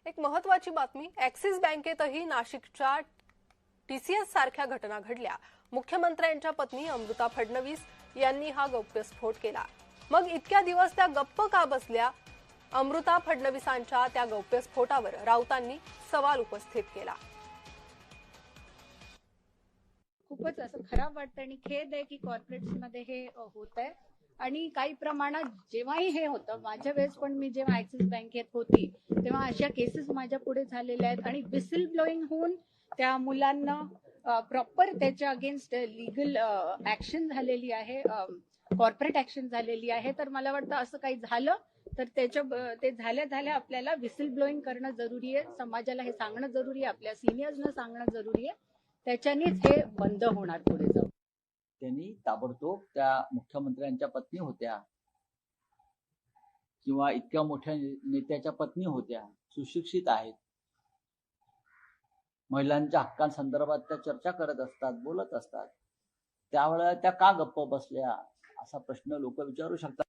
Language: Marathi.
एक महत्त्वाची बातमी, ॲक्सिस बँकेतही नाशिकच्या टीसीएस सारख्या घटना घडल्या। मुख्यमंत्र्यांच्या पत्नी अमृता फडणवीस यांनी हा गौप्यस्फोट केला। मग इतक्या दिवस त्या गप्प का बसल्या? अमृता फडणवीसांच्या त्या गौप्यस्फोटावर राऊतांनी सवाल उपस्थित केला। खूपच असं खराब वाटतं आणि खेद आहे की कॉर्पोरेट्समध्ये हे होत आहे। आणि काही प्रमाणात जेव्हाही हे होतं, माझ्या वेळेस पण मी जेव्हा ॲक्सिस बँकेत होती तेव्हा अशा केसेस माझ्या पुढे झालेल्या आहेत आणि विसिल ब्लोईंग होऊन त्या मुलांना प्रॉपर त्याच्या अगेन्स्ट लीगल ऍक्शन झालेली आहे, कॉर्पोरेट ऍक्शन झालेली आहे। तर मला वाटतं असं काही झालं तर ते झाल्या आपल्याला विसिल ब्लोईंग करणं जरुरी आहे, समाजाला हे सांगणं जरुरी आहे, आपल्या सिनियर्सना सांगणं जरुरी आहे। त्याच्यानेच हे बंद होणार पुढे जाऊन। त्यांनी ताबडतोब त्या मुख्यमंत्र्यांच्या पत्नी होत्या किंवा इतक्या मोठ्या नेत्याच्या पत्नी होत्या, सुशिक्षित आहेत, महिलांच्या हक्कांसंदर्भात त्या चर्चा करत असतात, बोलत असतात, त्यावेळेला त्या का गप्प बसल्या असा प्रश्न लोक विचारू शकतात।